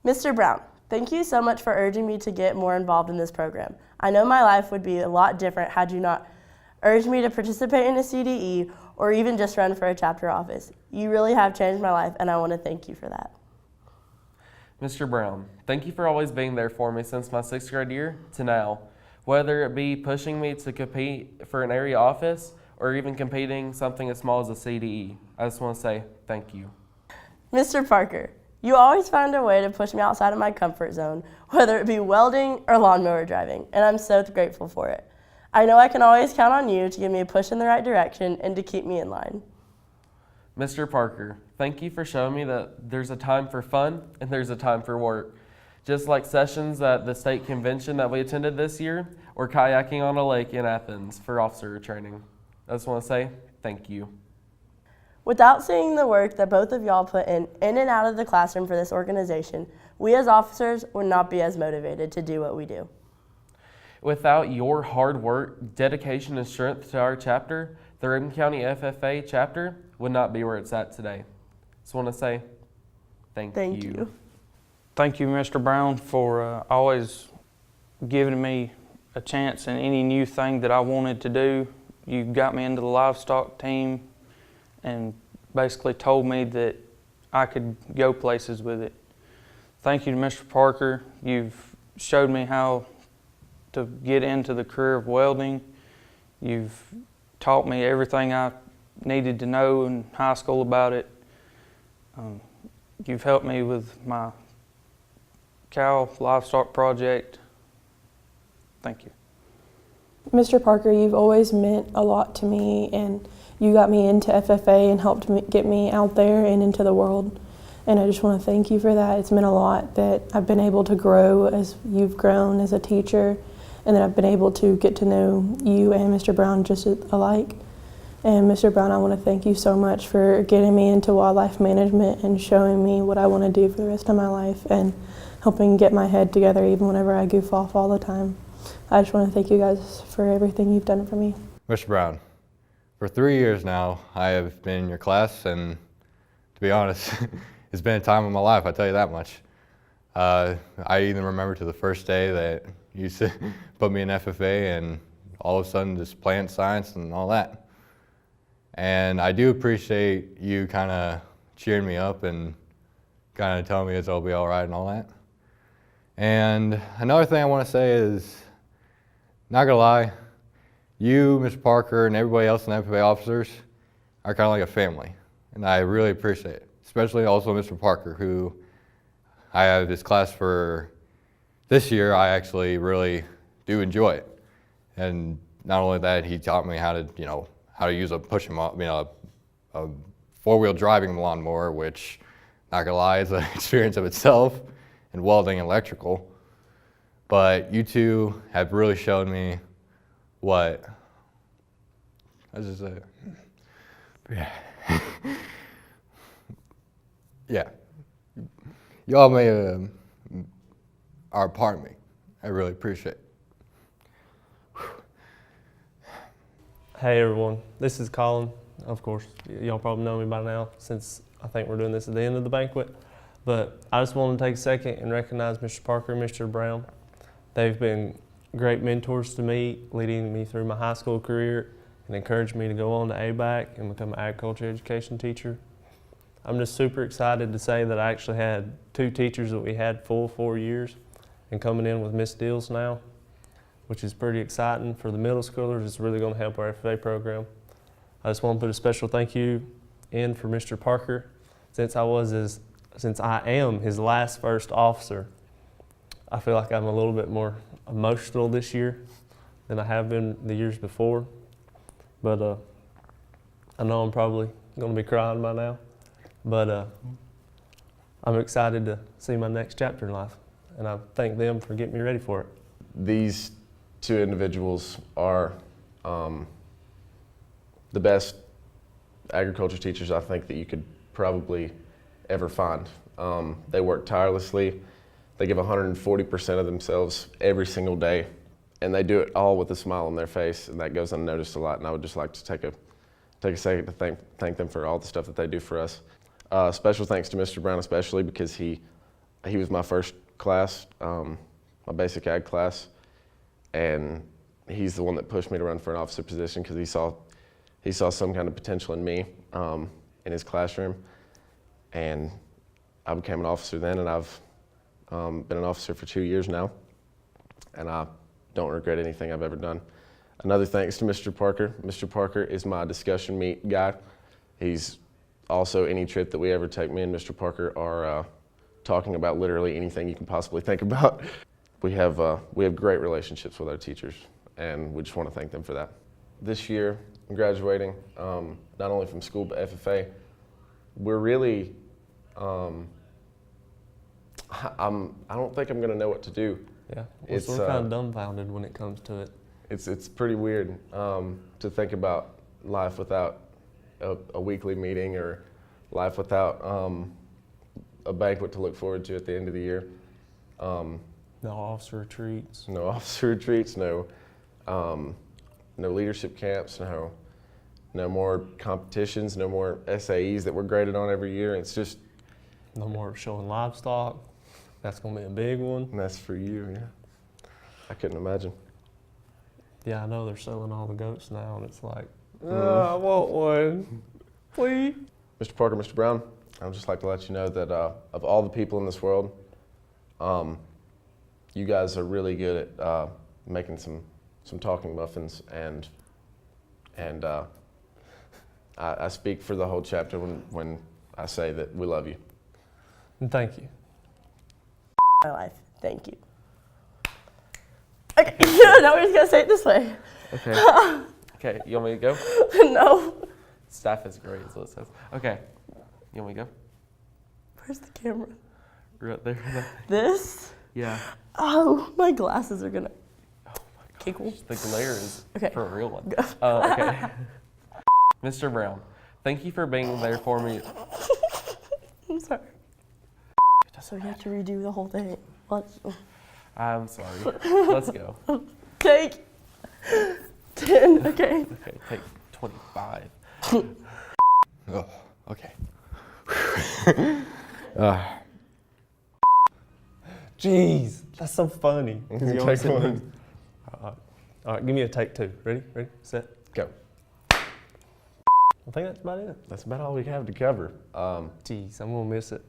Mr. Brown, thank you so much for urging me to get more involved in this program. I know my life would be a lot different had you not urged me to participate in a CDE or even just run for a chapter office. You really have changed my life, and I want to thank you for that. Mr. Brown, thank you for always being there for me since my 6th grade year to now. Whether it be pushing me to compete for an area office or even competing something as small as a CDE, I just want to say thank you. Mr. Parker, you always find a way to push me outside of my comfort zone, whether it be welding or lawnmower driving, and I'm so grateful for it. I know I can always count on you to give me a push in the right direction and to keep me in line. Mr. Parker, thank you for showing me that there's a time for fun and there's a time for work. Just like sessions at the state convention that we attended this year, or kayaking on a lake in Athens for officer training. I just want to say thank you. Without seeing the work that both of y'all put in and out of the classroom for this organization, we as officers would not be as motivated to do what we do. Without your hard work, dedication, and strength to our chapter, the Rankin County FFA chapter would not be where it's at today. Just want to say thank you. Thank you, Mr. Brown, for always giving me a chance in any new thing that I wanted to do. You got me into the livestock team and basically told me that I could go places with it. Thank you to Mr. Parker. You've showed me how to get into the career of welding. You've taught me everything I needed to know in high school about it. You've helped me with my cow livestock project. Thank you. Mr. Parker, you've always meant a lot to me, and you got me into FFA and helped get me out there and into the world. And I just want to thank you for that. It's meant a lot that I've been able to grow as you've grown as a teacher, and that I've been able to get to know you and Mr. Brown just alike. And Mr. Brown, I want to thank you so much for getting me into wildlife management and showing me what I want to do for the rest of my life and helping get my head together even whenever I goof off all the time. I just want to thank you guys for everything you've done for me. Mr. Brown, for 3 years now, I have been in your class, and to be honest, it's been a time of my life, I tell you that much. I even remember to the first day that you put me in FFA and all of a sudden just plant science and all that. And I do appreciate you kind of cheering me up and kind of telling me it's all be all right and all that. And another thing I want to say is, not gonna lie, you, Mr. Parker, and everybody else in the FFA officers are kind of like a family, and I really appreciate it. Especially also Mr. Parker, who I have this class for this year. I actually really do enjoy it, and not only that, he taught me how to use a a four-wheel driving lawnmower, which, not gonna lie, is an experience of itself, and welding and electrical. But you two have really shown me what, yeah. Y'all are a part of me. I really appreciate it. Hey everyone, this is Colin. Of course, y'all probably know me by now since I think we're doing this at the end of the banquet. But I just want to take a second and recognize Mr. Parker and Mr. Brown. They've been great mentors to me, leading me through my high school career and encouraged me to go on to ABAC and become an agriculture education teacher. I'm just super excited to say that I actually had 2 teachers that we had full 4 years and coming in with Miss Deals now, which is pretty exciting for the middle schoolers. It's really going to help our FFA program. I just want to put a special thank you in for Mr. Parker since I am his last first officer. I feel like I'm a little bit more emotional this year than I have been the years before, but I know I'm probably going to be crying by now, but I'm excited to see my next chapter in life, and I thank them for getting me ready for it. These 2 individuals are the best agriculture teachers I think that you could probably ever find. They work tirelessly. They give 140% of themselves every single day, and they do it all with a smile on their face, and that goes unnoticed a lot. And I would just like to take a second to thank them for all the stuff that they do for us. Special thanks to Mr. Brown especially, because he he was my first class, my basic ag class, and he's the one that pushed me to run for an officer position because he saw some kind of potential in me in his classroom, and I became an officer then, and I've been an officer for 2 years now, and I don't regret anything I've ever done. Another thanks to Mr. Parker. Mr. Parker is my discussion meet guy. He's also any trip that we ever take, me and Mr. Parker are talking about literally anything you can possibly think about. We have great relationships with our teachers, and we just want to thank them for that. This year, I'm graduating, not only from school but FFA. We're really, I don't think I'm going to know what to do. Yeah, we're kind of dumbfounded when it comes to it. It's pretty weird to think about life without a weekly meeting or life without a banquet to look forward to at the end of the year. No officer retreats. No officer retreats, no leadership camps, no more competitions, no more SAEs that we're graded on every year. It's just No more showing livestock. That's going to be a big one. and that's for you, yeah. I couldn't imagine. Yeah, I know they're selling all the goats now, and it's like, I want one, please. Mr. Parker, Mr. Brown, I would just like to let you know that of all the people in this world, you guys are really good at making some talking muffins, and I speak for the whole chapter when I say that we love you. And thank you. My life. Thank you. Okay, now we're just gonna say it this way. Okay. Okay, you want me to go? No. Staff is great, is what it says. Okay, you want me to go? Where's the camera? Right there. This? Yeah. Oh, my glasses are gonna. Oh my gosh. Okay, cool. The glare is Okay. for a real one. Okay. Mr. Brown, thank you for being there for me. I'm sorry. So you have to redo the whole thing. Let's I'm sorry. Let's go. take 10. Okay. Okay, take 25. Oh, okay. Jeez, that's so funny. 'Cause you always Take sit one. there. All right, give me a take two. Ready, set, Go. I think that's about it. That's about all we have to cover. Jeez, I'm going to miss it.